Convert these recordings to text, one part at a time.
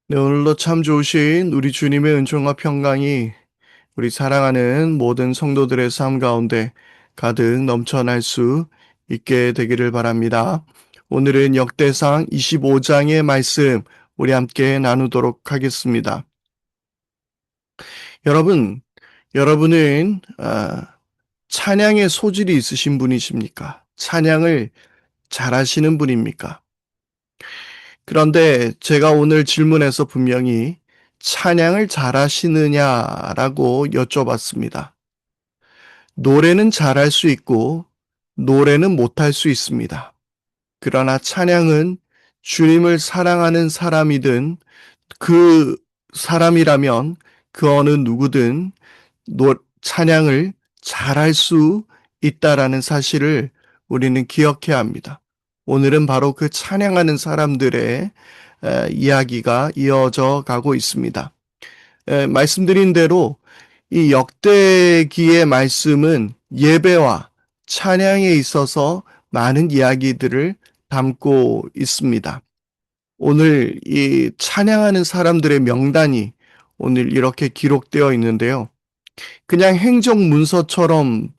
네, 오늘도 참 좋으신 우리 주님의 은총과 평강이 우리 사랑하는 모든 성도들의 삶 가운데 가득 넘쳐날 수 있게 되기를 바랍니다. 오늘은 역대상 25장의 말씀 우리 함께 나누도록 하겠습니다. 여러분은 찬양의 소질이 있으신 분이십니까? 찬양을 잘하시는 분입니까? 그런데 제가 오늘 질문에서 분명히 찬양을 잘하시느냐라고 여쭤봤습니다. 노래는 잘할 수 있고 노래는 못할 수 있습니다. 그러나 찬양은 주님을 사랑하는 사람이든 그 사람이라면 그 어느 누구든 찬양을 잘할 수 있다라는 사실을 우리는 기억해야 합니다. 오늘은 바로 그 찬양하는 사람들의 이야기가 이어져 가고 있습니다. 말씀드린 대로 이 역대기의 말씀은 예배와 찬양에 있어서 많은 이야기들을 담고 있습니다. 오늘 이 찬양하는 사람들의 명단이 오늘 이렇게 기록되어 있는데요. 그냥 행정문서처럼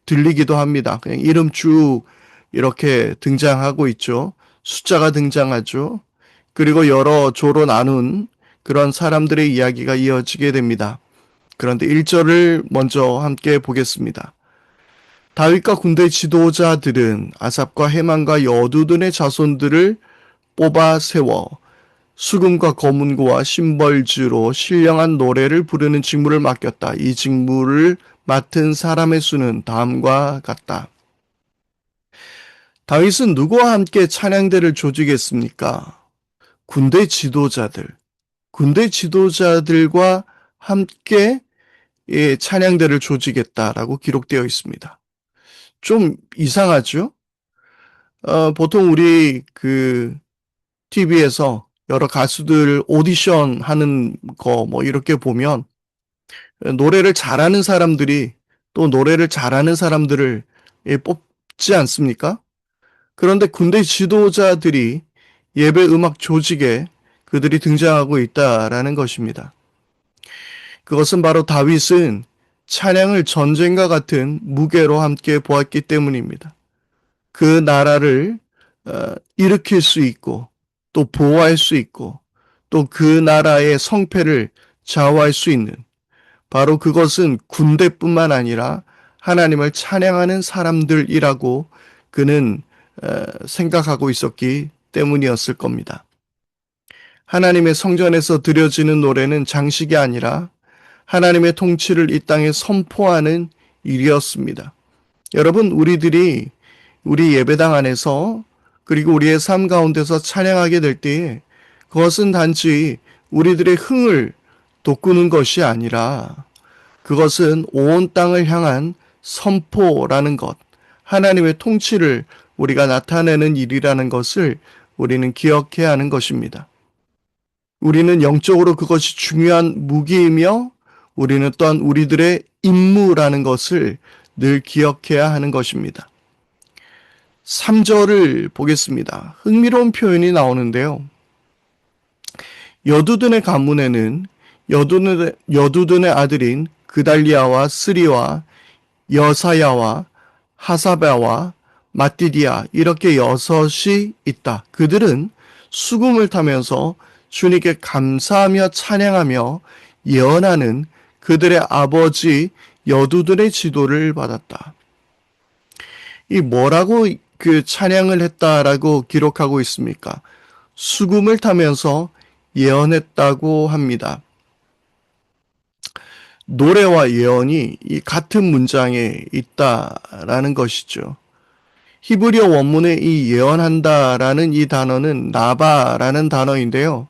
들리기도 합니다. 그냥 이름 쭉 이렇게 등장하고 있죠. 숫자가 등장하죠. 그리고 여러 조로 나눈 그런 사람들의 이야기가 이어지게 됩니다. 그런데 1절을 먼저 함께 보겠습니다. 다윗과 군대 지도자들은 아삽과 헤만과 여두둔의 자손들을 뽑아 세워 수금과 검은고와 심벌주로 신령한 노래를 부르는 직무를 맡겼다. 이 직무를 맡은 사람의 수는 다음과 같다. 다윗은 누구와 함께 찬양대를 조직했습니까? 군대 지도자들. 군대 지도자들과 함께 찬양대를 조직했다라고 기록되어 있습니다. 좀 이상하죠? 보통 우리 TV에서 여러 가수들 오디션 하는 거 뭐 이렇게 보면 노래를 잘하는 사람들이 또 노래를 잘하는 사람들을 뽑지 않습니까? 그런데 군대 지도자들이 예배 음악 조직에 그들이 등장하고 있다라는 것입니다. 그것은 바로 다윗은 찬양을 전쟁과 같은 무게로 함께 보았기 때문입니다. 그 나라를 일으킬 수 있고 또 보호할 수 있고 또 그 나라의 성패를 좌우할 수 있는 바로 그것은 군대뿐만 아니라 하나님을 찬양하는 사람들이라고 그는 생각하고 있었기 때문이었을 겁니다. 하나님의 성전에서 드려지는 노래는 장식이 아니라 하나님의 통치를 이 땅에 선포하는 일이었습니다. 여러분, 우리들이 우리 예배당 안에서 그리고 우리의 삶 가운데서 찬양하게 될 때에 그것은 단지 우리들의 흥을 돋구는 것이 아니라 그것은 온 땅을 향한 선포라는 것, 하나님의 통치를 우리가 나타내는 일이라는 것을 우리는 기억해야 하는 것입니다. 우리는 영적으로 그것이 중요한 무기이며 우리는 또한 우리들의 임무라는 것을 늘 기억해야 하는 것입니다. 3절을 보겠습니다. 흥미로운 표현이 나오는데요. 여두둔의 가문에는 여두둔의 아들인 그달리아와 스리와 여사야와 하사바와 마띠디아 이렇게 6이 있다. 그들은 수금을 타면서 주님께 감사하며 찬양하며 예언하는 그들의 아버지 여두둔의 지도를 받았다. 이 뭐라고 그 찬양을 했다라고 기록하고 있습니까? 수금을 타면서 예언했다고 합니다. 노래와 예언이 이 같은 문장에 있다라는 것이죠. 히브리어 원문에 이 예언한다라는 이 단어는 나바라는 단어인데요.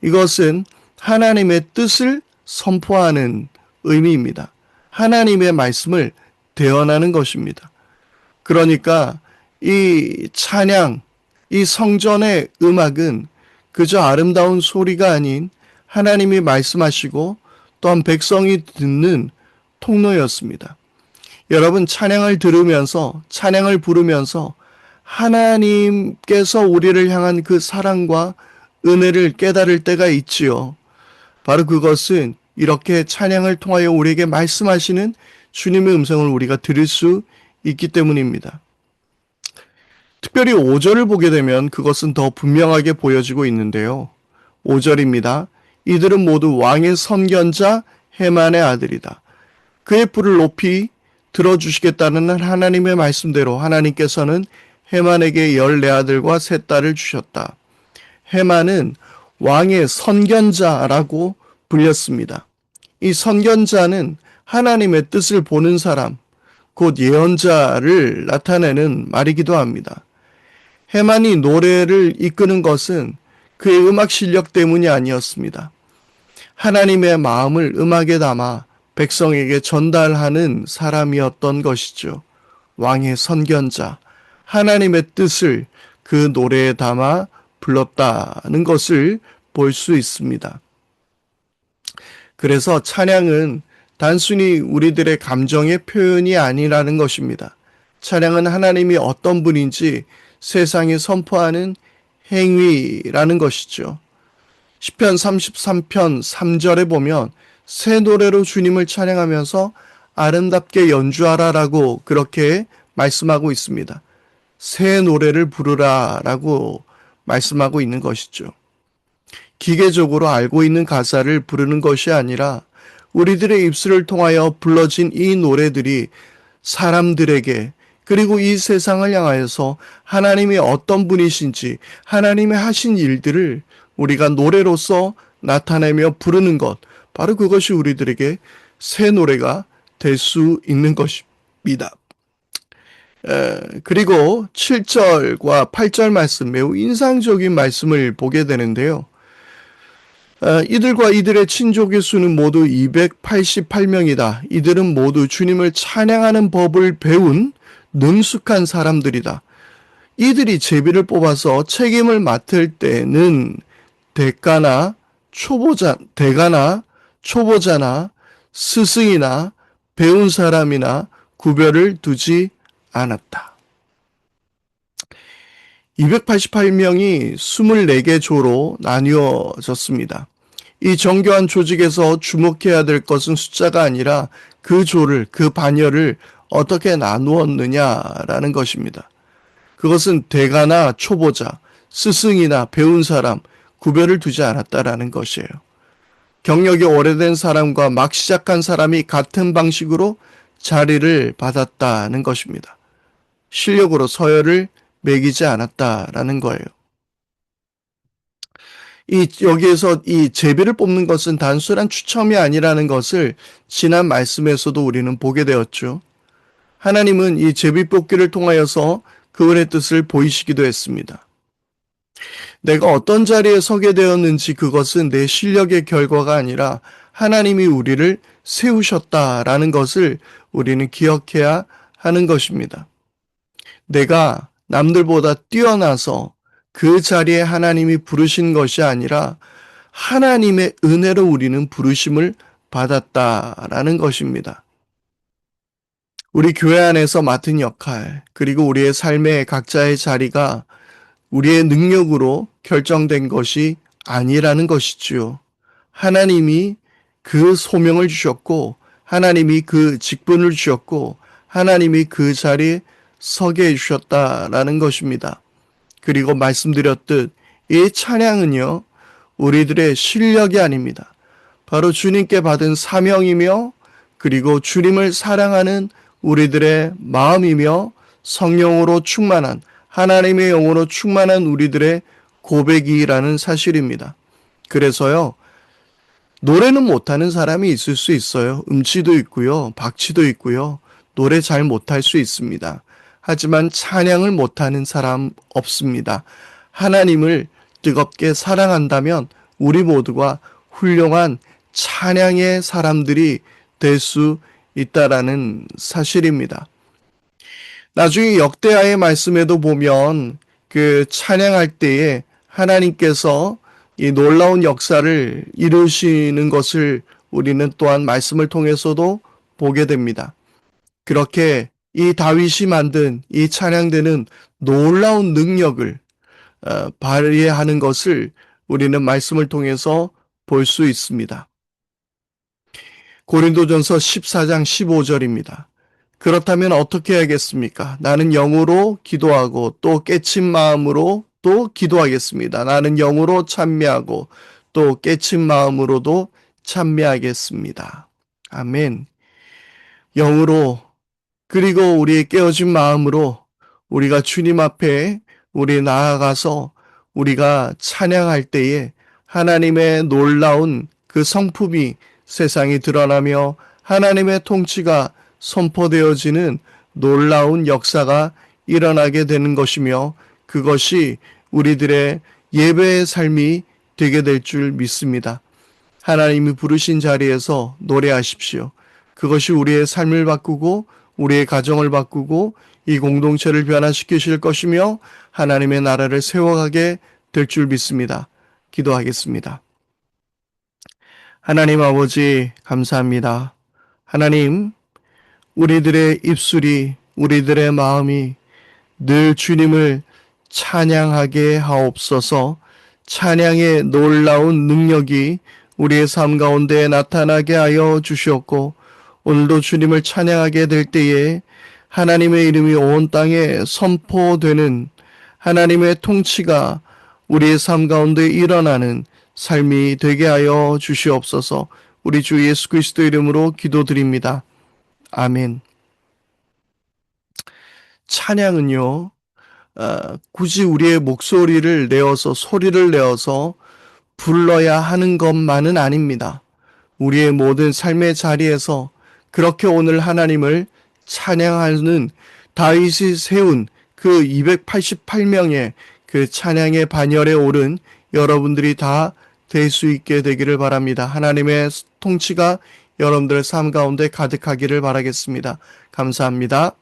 이것은 하나님의 뜻을 선포하는 의미입니다. 하나님의 말씀을 대언하는 것입니다. 그러니까 이 찬양, 이 성전의 음악은 그저 아름다운 소리가 아닌 하나님이 말씀하시고 또한 백성이 듣는 통로였습니다. 여러분 찬양을 들으면서 찬양을 부르면서 하나님께서 우리를 향한 그 사랑과 은혜를 깨달을 때가 있지요. 바로 그것은 이렇게 찬양을 통하여 우리에게 말씀하시는 주님의 음성을 우리가 들을 수 있기 때문입니다. 특별히 5절을 보게 되면 그것은 더 분명하게 보여지고 있는데요. 5절입니다. 이들은 모두 왕의 선견자 헤만의 아들이다. 그의 뿔을 높이 들어주시겠다는 하나님의 말씀대로 하나님께서는 헤만에게 14아들과 3딸을 주셨다. 헤만은 왕의 선견자라고 불렸습니다. 이 선견자는 하나님의 뜻을 보는 사람, 곧 예언자를 나타내는 말이기도 합니다. 헤만이 노래를 이끄는 것은 그의 음악 실력 때문이 아니었습니다. 하나님의 마음을 음악에 담아 백성에게 전달하는 사람이었던 것이죠. 왕의 선견자, 하나님의 뜻을 그 노래에 담아 불렀다는 것을 볼 수 있습니다. 그래서 찬양은 단순히 우리들의 감정의 표현이 아니라는 것입니다. 찬양은 하나님이 어떤 분인지 세상에 선포하는 행위라는 것이죠. 시편 33편 3절에 보면 새 노래로 주님을 찬양하면서 아름답게 연주하라라고 그렇게 말씀하고 있습니다. 새 노래를 부르라라고 말씀하고 있는 것이죠. 기계적으로 알고 있는 가사를 부르는 것이 아니라 우리들의 입술을 통하여 불러진 이 노래들이 사람들에게 그리고 이 세상을 향하여서 하나님이 어떤 분이신지 하나님이 하신 일들을 우리가 노래로서 나타내며 부르는 것, 바로 그것이 우리들에게 새 노래가 될 수 있는 것입니다. 그리고 7절과 8절 말씀, 매우 인상적인 말씀을 보게 되는데요. 이들과 이들의 친족의 수는 모두 288명이다. 이들은 모두 주님을 찬양하는 법을 배운 능숙한 사람들이다. 이들이 제비를 뽑아서 책임을 맡을 때는 대가나 초보자나 스승이나 배운 사람이나 구별을 두지 않았다. 288명이 24개 조로 나뉘어졌습니다. 이 정교한 조직에서 주목해야 될 것은 숫자가 아니라 그 조를, 그 반열을 어떻게 나누었느냐라는 것입니다. 그것은 대가나 초보자, 스승이나 배운 사람, 구별을 두지 않았다라는 것이에요. 경력이 오래된 사람과 막 시작한 사람이 같은 방식으로 자리를 받았다는 것입니다. 실력으로 서열을 매기지 않았다라는 거예요. 여기에서 이 제비를 뽑는 것은 단순한 추첨이 아니라는 것을 지난 말씀에서도 우리는 보게 되었죠. 하나님은 이 제비 뽑기를 통하여서 그분의 뜻을 보이시기도 했습니다. 내가 어떤 자리에 서게 되었는지 그것은 내 실력의 결과가 아니라 하나님이 우리를 세우셨다라는 것을 우리는 기억해야 하는 것입니다. 내가 남들보다 뛰어나서 그 자리에 하나님이 부르신 것이 아니라 하나님의 은혜로 우리는 부르심을 받았다라는 것입니다. 우리 교회 안에서 맡은 역할, 그리고 우리의 삶의 각자의 자리가 우리의 능력으로 결정된 것이 아니라는 것이지요. 하나님이 그 소명을 주셨고, 하나님이 그 직분을 주셨고, 하나님이 그 자리에 서게 해주셨다라는 것입니다. 그리고 말씀드렸듯 이 찬양은요, 우리들의 실력이 아닙니다. 바로 주님께 받은 사명이며 그리고 주님을 사랑하는 우리들의 마음이며 성령으로 충만한 하나님의 영으로 충만한 우리들의 고백이라는 사실입니다. 그래서요, 노래는 못하는 사람이 있을 수 있어요. 음치도 있고요, 박치도 있고요, 노래 잘 못할 수 있습니다. 하지만 찬양을 못하는 사람 없습니다. 하나님을 뜨겁게 사랑한다면 우리 모두가 훌륭한 찬양의 사람들이 될 수 있다라는 사실입니다. 나중에 역대하의 말씀에도 보면 그 찬양할 때에 하나님께서 이 놀라운 역사를 이루시는 것을 우리는 또한 말씀을 통해서도 보게 됩니다. 그렇게 이 다윗이 만든 이 찬양대는 놀라운 능력을 발휘하는 것을 우리는 말씀을 통해서 볼 수 있습니다. 고린도전서 14장 15절입니다. 그렇다면 어떻게 해야겠습니까? 나는 영으로 기도하고 또 깨친 마음으로 또 기도하겠습니다. 나는 영으로 찬미하고 또 깨친 마음으로도 찬미하겠습니다. 아멘. 영으로 그리고 우리의 깨어진 마음으로 우리가 주님 앞에 우리 나아가서 우리가 찬양할 때에 하나님의 놀라운 그 성품이 세상에 드러나며 하나님의 통치가 선포되어지는 놀라운 역사가 일어나게 되는 것이며 그것이 우리들의 예배의 삶이 되게 될 줄 믿습니다. 하나님이 부르신 자리에서 노래하십시오. 그것이 우리의 삶을 바꾸고 우리의 가정을 바꾸고 이 공동체를 변화시키실 것이며 하나님의 나라를 세워가게 될 줄 믿습니다. 기도하겠습니다. 하나님 아버지 감사합니다. 하나님 우리들의 입술이 우리들의 마음이 늘 주님을 찬양하게 하옵소서. 찬양의 놀라운 능력이 우리의 삶 가운데 나타나게 하여 주시옵고 오늘도 주님을 찬양하게 될 때에 하나님의 이름이 온 땅에 선포되는 하나님의 통치가 우리의 삶 가운데 일어나는 삶이 되게 하여 주시옵소서. 우리 주 예수 그리스도 이름으로 기도드립니다. 아멘. 찬양은요, 굳이 우리의 목소리를 내어서 소리를 내어서 불러야 하는 것만은 아닙니다. 우리의 모든 삶의 자리에서 그렇게 오늘 하나님을 찬양하는 다윗이 세운 그 288명의 그 찬양의 반열에 오른 여러분들이 다 될 수 있게 되기를 바랍니다. 하나님의 통치가 여러분들의 삶 가운데 가득하기를 바라겠습니다. 감사합니다.